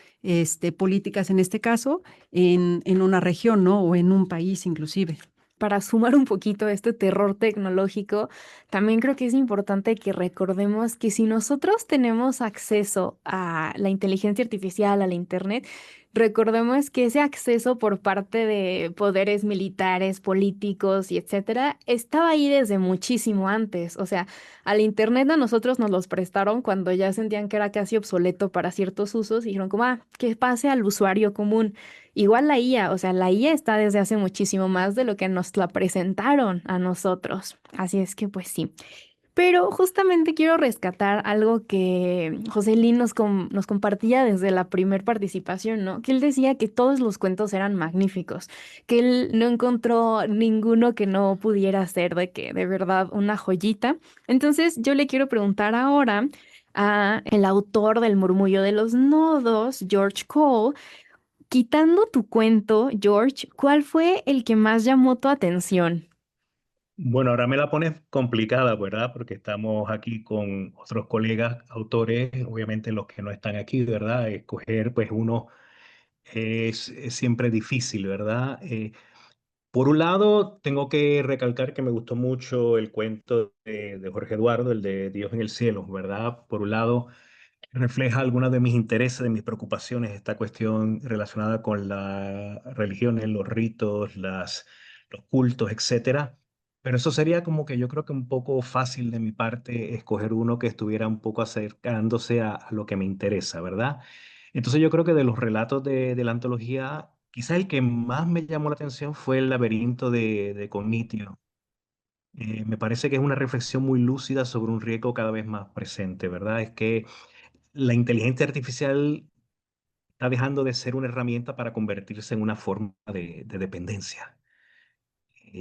B: políticas, en este caso, en una región, ¿no? O en un país inclusive. Para sumar un poquito a este terror tecnológico, también creo que es importante que recordemos que si nosotros tenemos acceso a la inteligencia artificial, a la Internet, recordemos que ese acceso por parte de poderes militares, políticos y etcétera, estaba ahí desde muchísimo antes. O sea, al Internet a nosotros nos los prestaron cuando ya sentían que era casi obsoleto para ciertos usos y dijeron como, que pase al usuario común. Igual la IA, o sea, la IA está desde hace muchísimo más de lo que nos la presentaron a nosotros. Así es que pues sí. Pero justamente quiero rescatar algo que José Lin nos compartía desde la primer participación, ¿no? Que él decía que todos los cuentos eran magníficos, que él no encontró ninguno que no pudiera ser de que de verdad una joyita. Entonces yo le quiero preguntar ahora a el autor del Murmullo de los Nodos, George Cole, quitando tu cuento, George, ¿cuál fue el que más llamó tu atención?
E: Bueno, ahora me la pones complicada, ¿verdad? Porque estamos aquí con otros colegas autores, obviamente los que no están aquí, ¿verdad? Escoger, pues uno es siempre difícil, ¿verdad? Por un lado, tengo que recalcar que me gustó mucho el cuento de Jorge Eduardo, el de Dios en el cielo, ¿verdad? Por un lado, refleja algunos de mis intereses, de mis preocupaciones, esta cuestión relacionada con las religiones, los ritos, los cultos, etcétera. Pero eso sería como que yo creo que un poco fácil de mi parte escoger uno que estuviera un poco acercándose a lo que me interesa, ¿verdad? Entonces yo creo que de los relatos de la antología, quizás el que más me llamó la atención fue El laberinto de Cognitio. Me parece que es una reflexión muy lúcida sobre un riesgo cada vez más presente, ¿verdad? Es que la inteligencia artificial está dejando de ser una herramienta para convertirse en una forma de dependencia.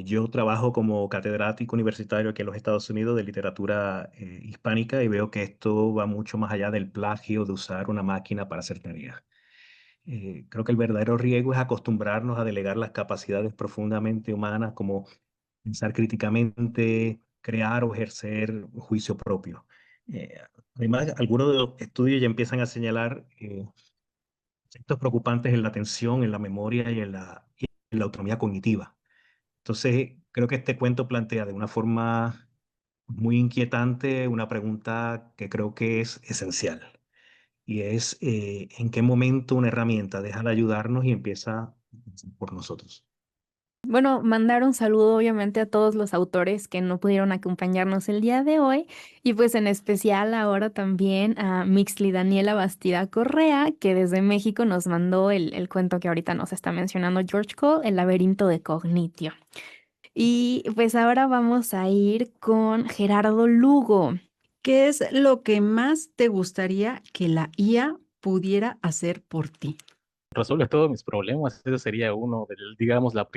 E: Yo trabajo como catedrático universitario aquí en los Estados Unidos de literatura hispánica y veo que esto va mucho más allá del plagio de usar una máquina para hacer tareas. Creo que el verdadero riesgo es acostumbrarnos a delegar las capacidades profundamente humanas como pensar críticamente, crear o ejercer un juicio propio. Eh, Además, algunos de los estudios ya empiezan a señalar efectos preocupantes en la atención, en la memoria y en la autonomía cognitiva. Entonces, creo que este cuento plantea de una forma muy inquietante una pregunta que creo que es esencial. Y es en qué momento una herramienta deja de ayudarnos y empieza por nosotros.
A: Bueno, mandar un saludo obviamente a todos los autores que no pudieron acompañarnos el día de hoy y pues en especial ahora también a Mixli Daniela Bastida Correa, que desde México nos mandó el cuento que ahorita nos está mencionando George Cole, El laberinto de Cognitio. Y pues ahora vamos a ir con Gerardo Lugo.
B: ¿Qué es lo que más te gustaría que la IA pudiera hacer por ti?
G: Resuelve todos mis problemas. Ese sería uno de, digamos, lo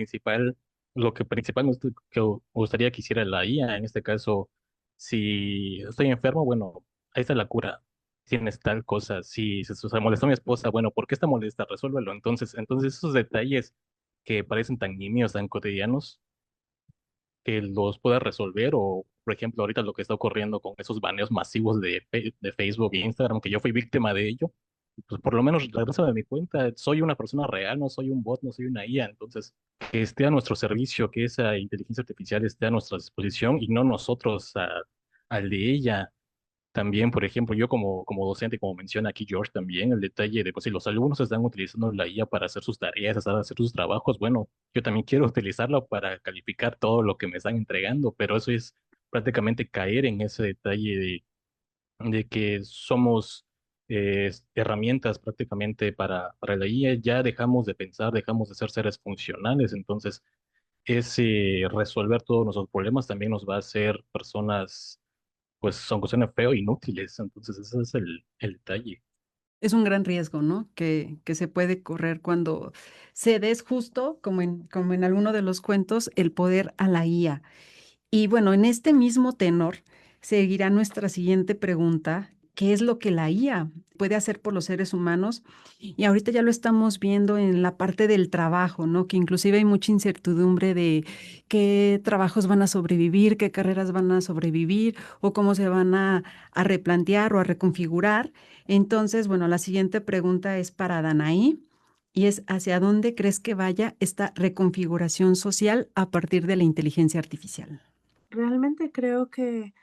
G: que principalmente que me gustaría que hiciera la IA. En este caso, si estoy enfermo, bueno, ahí está la cura. Tienes tal cosa. Si se molestó mi esposa, bueno, ¿por qué está molesta? Resuélvelo. Entonces esos detalles que parecen tan nimios, tan cotidianos, que los pueda resolver o, por ejemplo, ahorita lo que está ocurriendo con esos baneos masivos de Facebook e Instagram, que yo fui víctima de ello, pues por lo menos regresa de mi cuenta, soy una persona real, no soy un bot, no soy una IA, entonces que esté a nuestro servicio, que esa inteligencia artificial esté a nuestra disposición y no nosotros al de ella. También, por ejemplo, yo como docente, como menciona aquí George también, el detalle de, pues si los alumnos están utilizando la IA para hacer sus tareas, para hacer sus trabajos, bueno, yo también quiero utilizarla para calificar todo lo que me están entregando, pero eso es prácticamente caer en ese detalle de que somos herramientas prácticamente para la IA, ya dejamos de pensar, dejamos de ser seres funcionales, entonces ese resolver todos nuestros problemas también nos va a hacer personas pues son cuestiones feo inútiles. Entonces, ese es el detalle.
B: Es un gran riesgo, ¿no? Que se puede correr cuando cedes justo, como en alguno de los cuentos, el poder a la IA. Y bueno, en este mismo tenor seguirá nuestra siguiente pregunta: ¿qué es lo que la IA puede hacer por los seres humanos? Y ahorita ya lo estamos viendo en la parte del trabajo, ¿no? Que inclusive hay mucha incertidumbre de qué trabajos van a sobrevivir, qué carreras van a sobrevivir o cómo se van a replantear o a reconfigurar. Entonces, bueno, la siguiente pregunta es para Danaí. Y es, ¿hacia dónde crees que vaya esta reconfiguración social a partir de la inteligencia artificial?
H: Realmente creo que,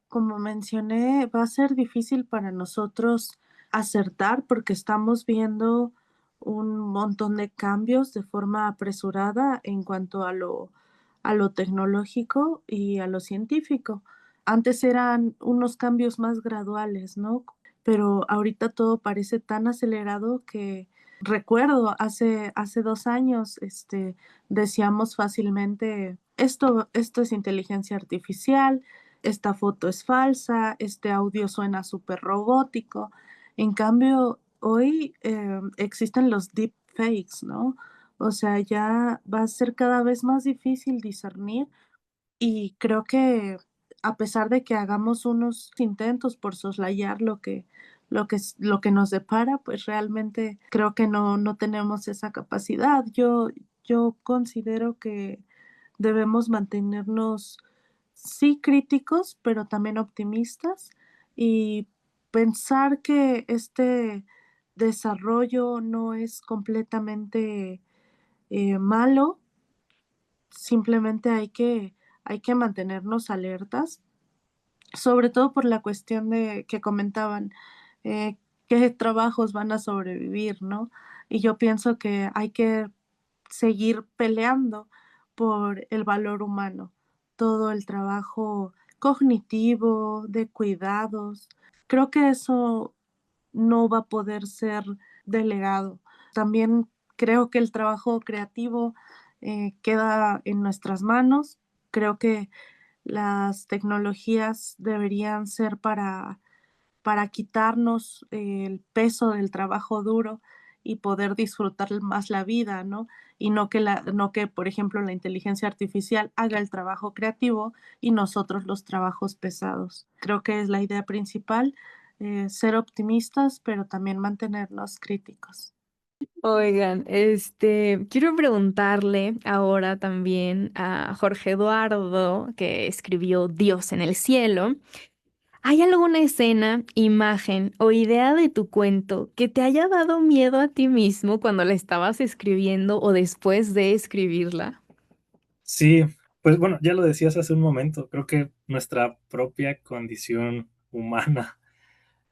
H: como mencioné, va a ser difícil para nosotros acertar porque estamos viendo un montón de cambios de forma apresurada en cuanto a lo tecnológico y a lo científico. Antes eran unos cambios más graduales, ¿no? Pero ahorita todo parece tan acelerado que recuerdo hace 2 años, decíamos fácilmente, esto es inteligencia artificial, esta foto es falsa, este audio suena súper robótico. En cambio, hoy existen los deepfakes, ¿no? O sea, ya va a ser cada vez más difícil discernir y creo que a pesar de que hagamos unos intentos por soslayar lo que nos depara, pues realmente creo que no tenemos esa capacidad. Yo considero que debemos mantenernos, sí, críticos, pero también optimistas y pensar que este desarrollo no es completamente malo. Simplemente hay que mantenernos alertas, sobre todo por la cuestión de que comentaban, eh, qué trabajos van a sobrevivir, ¿no? Y yo pienso que hay que seguir peleando por el valor humano, todo el trabajo cognitivo, de cuidados. Creo que eso no va a poder ser delegado. También creo que el trabajo creativo queda en nuestras manos. Creo que las tecnologías deberían ser para quitarnos el peso del trabajo duro y poder disfrutar más la vida, ¿no? Y no que, por ejemplo, la inteligencia artificial haga el trabajo creativo y nosotros los trabajos pesados. Creo que es la idea principal, ser optimistas, pero también mantenernos críticos.
A: Oigan, quiero preguntarle ahora también a Jorge Eduardo, que escribió Dios en el cielo. ¿Hay alguna escena, imagen o idea de tu cuento que te haya dado miedo a ti mismo cuando la estabas escribiendo o después de escribirla?
I: Sí, pues bueno, ya lo decías hace un momento, creo que nuestra propia condición humana.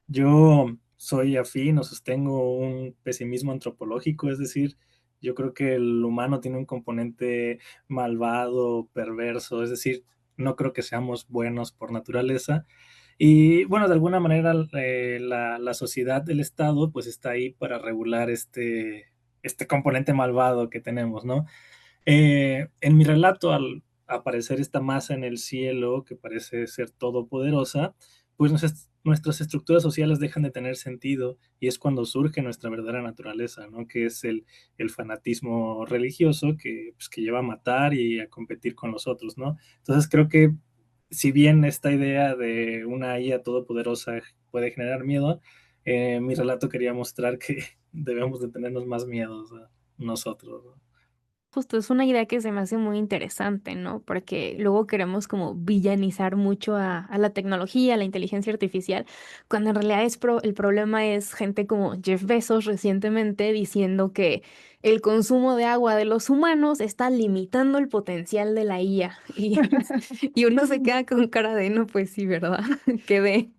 I: Yo soy afín o sostengo un pesimismo antropológico, es decir, yo creo que el humano tiene un componente malvado, perverso, es decir, no creo que seamos buenos por naturaleza. Y bueno, de alguna manera la sociedad, el Estado, pues está ahí para regular este componente malvado que tenemos, ¿no? En mi relato, al aparecer esta masa en el cielo que parece ser todopoderosa, pues nuestras estructuras sociales dejan de tener sentido y es cuando surge nuestra verdadera naturaleza, ¿no? Que es el fanatismo religioso pues, que lleva a matar y a competir con los otros, ¿no? Entonces creo que si bien esta idea de una IA todopoderosa puede generar miedo, mi relato quería mostrar que debemos de tenernos más miedos a nosotros, ¿no?
A: Justo, es una idea que se me hace muy interesante, ¿no? Porque luego queremos como villanizar mucho a la tecnología, a la inteligencia artificial, cuando en realidad el problema es gente como Jeff Bezos recientemente diciendo que el consumo de agua de los humanos está limitando el potencial de la IA. Y uno se queda con cara de, no, pues sí, ¿verdad? Quedé.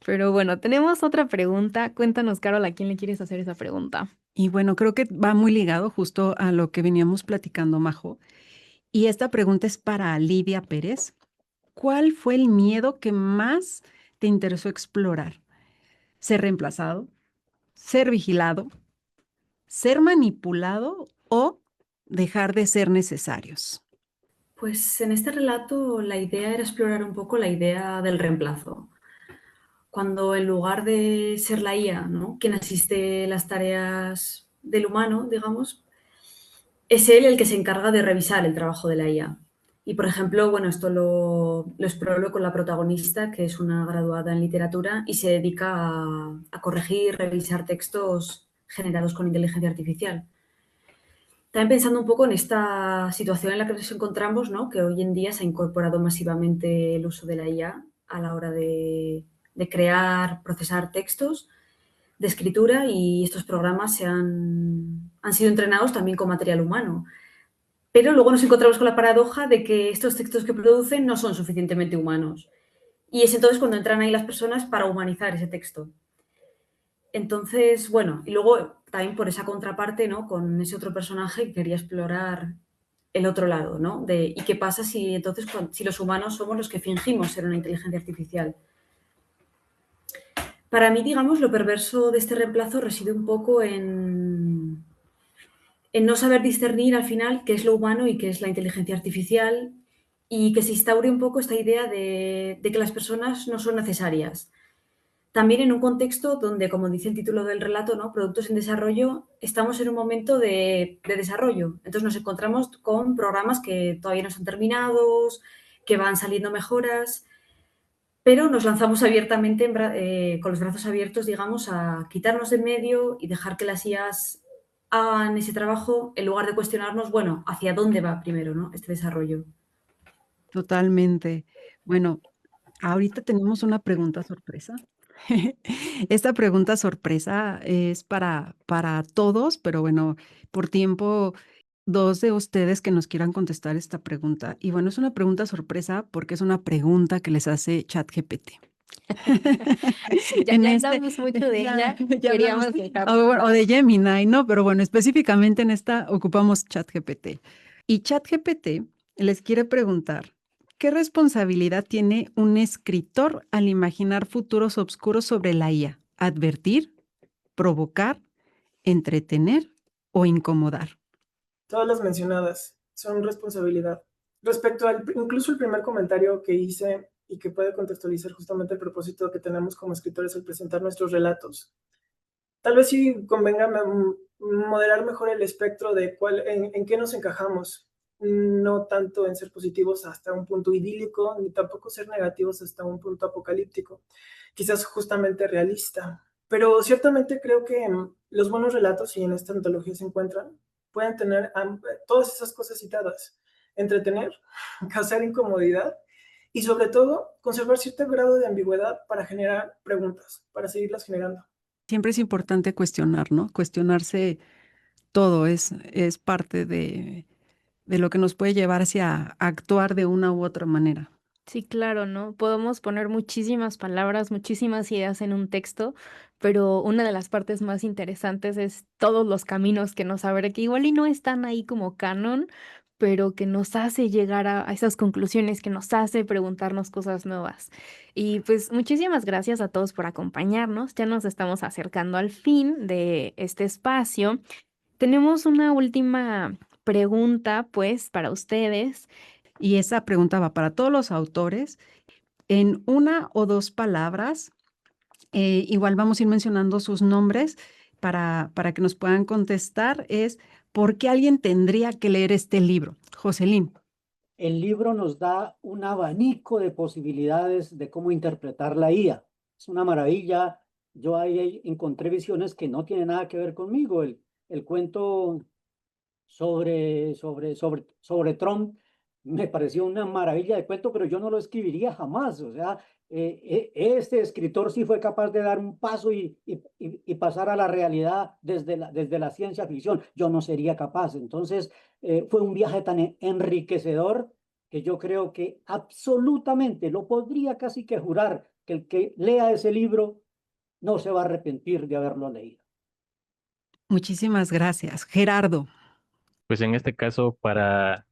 A: Pero bueno, tenemos otra pregunta. Cuéntanos, Carol, ¿a quién le quieres hacer esa pregunta?
B: Y bueno, creo que va muy ligado justo a lo que veníamos platicando, Majo. Y esta pregunta es para Lidia Pérez. ¿Cuál fue el miedo que más te interesó explorar? ¿Ser reemplazado? ¿Ser vigilado? ¿Ser manipulado o dejar de ser necesarios?
J: Pues en este relato la idea era explorar un poco la idea del reemplazo. Cuando en lugar de ser la IA, ¿no? Quien asiste las tareas del humano, digamos, es él el que se encarga de revisar el trabajo de la IA. Y, por ejemplo, bueno, esto lo exploro con la protagonista, que es una graduada en literatura y se dedica a corregir y revisar textos generados con inteligencia artificial. También pensando un poco en esta situación en la que nos encontramos, ¿no? Que hoy en día se ha incorporado masivamente el uso de la IA a la hora de crear, procesar textos de escritura y estos programas han sido entrenados también con material humano. Pero luego nos encontramos con la paradoja de que estos textos que producen no son suficientemente humanos. Y es entonces cuando entran ahí las personas para humanizar ese texto. Entonces, bueno, y luego también por esa contraparte, ¿no? Con ese otro personaje que quería explorar el otro lado, ¿no? ¿Y qué pasa si entonces si los humanos somos los que fingimos ser una inteligencia artificial? Para mí, digamos, lo perverso de este reemplazo reside un poco en no saber discernir al final qué es lo humano y qué es la inteligencia artificial y que se instaure un poco esta idea de que las personas no son necesarias. También en un contexto donde, como dice el título del relato, ¿no? Productos en desarrollo, estamos en un momento de desarrollo. Entonces nos encontramos con programas que todavía no están terminados, que van saliendo mejoras, pero nos lanzamos abiertamente, con los brazos abiertos, digamos, a quitarnos de en medio y dejar que las IAs hagan ese trabajo en lugar de cuestionarnos, bueno, hacia dónde va primero, ¿no? Este desarrollo.
B: Totalmente. Bueno, ahorita tenemos una pregunta sorpresa. Esta pregunta sorpresa es para todos, pero bueno, por tiempo, dos de ustedes que nos quieran contestar esta pregunta. Y bueno, es una pregunta sorpresa porque es una pregunta que les hace ChatGPT.
A: Ya hablamos mucho de ella, queríamos
B: o de Gemini, ¿no? Pero bueno, específicamente en esta ocupamos ChatGPT. Y ChatGPT les quiere preguntar, ¿qué responsabilidad tiene un escritor al imaginar futuros oscuros sobre la IA? ¿Advertir, provocar, entretener o incomodar?
D: Todas las mencionadas son responsabilidad. Respecto al, incluso el primer comentario que hice y que puede contextualizar justamente el propósito que tenemos como escritores al presentar nuestros relatos. Tal vez sí convenga moderar mejor el espectro de en qué nos encajamos. No tanto en ser positivos hasta un punto idílico, ni tampoco ser negativos hasta un punto apocalíptico. Quizás justamente realista. Pero ciertamente creo que los buenos relatos, y en esta antología se encuentran, pueden tener todas esas cosas citadas. Entretener, causar incomodidad y sobre todo conservar cierto grado de ambigüedad para generar preguntas, para seguirlas generando.
B: Siempre es importante cuestionar, ¿no? Cuestionarse todo es parte de lo que nos puede llevar hacia actuar de una u otra manera.
A: Sí, claro, ¿no? Podemos poner muchísimas palabras, muchísimas ideas en un texto, pero una de las partes más interesantes es todos los caminos que nos abre, que igual y no están ahí como canon, pero que nos hace llegar a esas conclusiones, que nos hace preguntarnos cosas nuevas. Y pues muchísimas gracias a todos por acompañarnos. Ya nos estamos acercando al fin de este espacio. Tenemos una última pregunta, pues, para ustedes.
B: Y esa pregunta va para todos los autores. En una o dos palabras, igual vamos a ir mencionando sus nombres para que nos puedan contestar, es ¿por qué alguien tendría que leer este libro? Jocelyn.
F: El libro nos da un abanico de posibilidades de cómo interpretar la IA. Es una maravilla. Yo ahí encontré visiones que no tienen nada que ver conmigo. El cuento sobre Trump me pareció una maravilla de cuento, pero yo no lo escribiría jamás. O sea, este escritor sí fue capaz de dar un paso y pasar a la realidad desde la ciencia ficción. Yo no sería capaz. Entonces, fue un viaje tan enriquecedor que yo creo que absolutamente lo podría casi que jurar que el que lea ese libro no se va a arrepentir de haberlo leído.
B: Muchísimas gracias. Gerardo.
G: Pues en este caso, para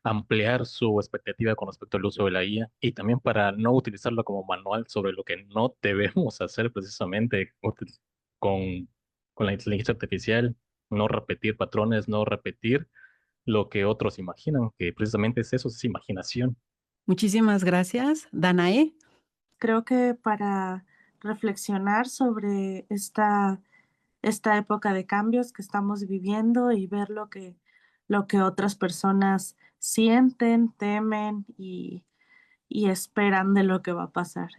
G: ampliar su expectativa con respecto al uso de la IA y también para no utilizarlo como manual sobre lo que no debemos hacer precisamente con, con la inteligencia artificial, no repetir patrones, no repetir lo que otros imaginan, que precisamente es eso, es imaginación.
B: Muchísimas gracias. Danae.
H: Creo que para reflexionar sobre esta época de cambios que estamos viviendo y ver lo que otras personas sienten, temen y esperan de lo que va a pasar.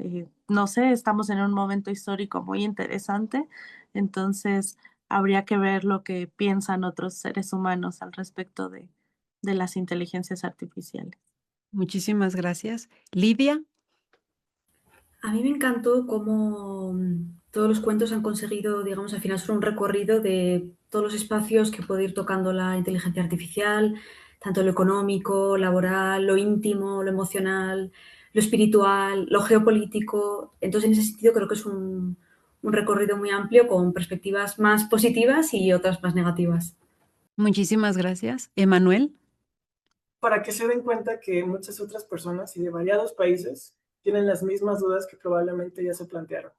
H: No sé, estamos en un momento histórico muy interesante, entonces habría que ver lo que piensan otros seres humanos al respecto de las inteligencias artificiales.
B: Muchísimas gracias. Lidia.
J: A mí me encantó cómo todos los cuentos han conseguido, digamos, al final son un recorrido de todos los espacios que puede ir tocando la inteligencia artificial, tanto lo económico, laboral, lo íntimo, lo emocional, lo espiritual, lo geopolítico. Entonces, en ese sentido, creo que es un recorrido muy amplio con perspectivas más positivas y otras más negativas.
B: Muchísimas gracias. Emanuel.
D: Para que se den cuenta que muchas otras personas y de variados países tienen las mismas dudas que probablemente ya se plantearon.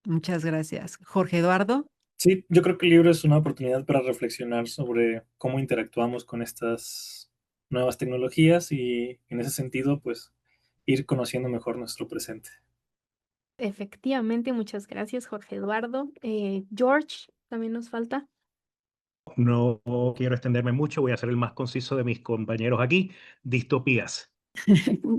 B: Muchas gracias. Jorge Eduardo.
I: Sí, yo creo que el libro es una oportunidad para reflexionar sobre cómo interactuamos con estas nuevas tecnologías y en ese sentido, pues, ir conociendo mejor nuestro presente.
A: Efectivamente, muchas gracias, Jorge Eduardo. George, también nos falta.
E: No quiero extenderme mucho, voy a ser el más conciso de mis compañeros aquí. Distopías.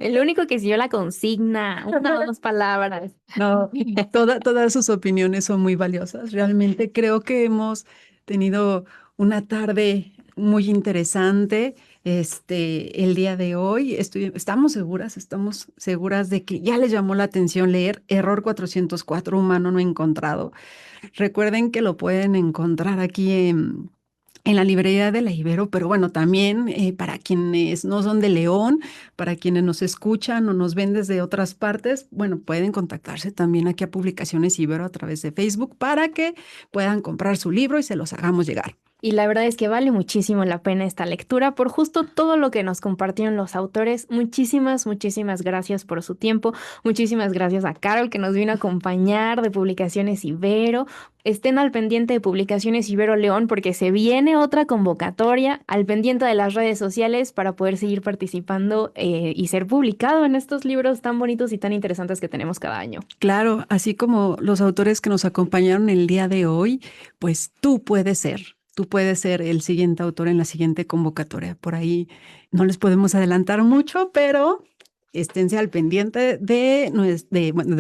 A: El único que siguió la consigna, una o dos palabras.
B: No, todas sus opiniones son muy valiosas. Realmente creo que hemos tenido una tarde muy interesante el día de hoy. Estamos seguras de que ya les llamó la atención leer Error 404, Humano no encontrado. Recuerden que lo pueden encontrar aquí en la librería de la Ibero, pero bueno, también para quienes no son de León, para quienes nos escuchan o nos ven desde otras partes, bueno, pueden contactarse también aquí a Publicaciones Ibero a través de Facebook para que puedan comprar su libro y se los hagamos llegar.
A: Y la verdad es que vale muchísimo la pena esta lectura por justo todo lo que nos compartieron los autores. Muchísimas, muchísimas gracias por su tiempo. Muchísimas gracias a Carol que nos vino a acompañar de Publicaciones Ibero. Estén al pendiente de Publicaciones Ibero León porque se viene otra convocatoria, al pendiente de las redes sociales para poder seguir participando y ser publicado en estos libros tan bonitos y tan interesantes que tenemos cada año.
B: Claro, así como los autores que nos acompañaron el día de hoy, pues tú puedes ser el siguiente autor en la siguiente convocatoria. Por ahí no les podemos adelantar mucho, pero esténse al pendiente de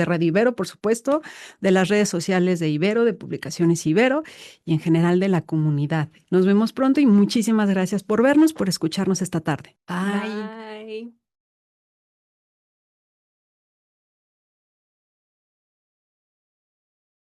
B: Radio Ibero, por supuesto, de las redes sociales de Ibero, de Publicaciones Ibero y en general de la comunidad. Nos vemos pronto y muchísimas gracias por vernos, por escucharnos esta tarde. Bye.
A: Bye.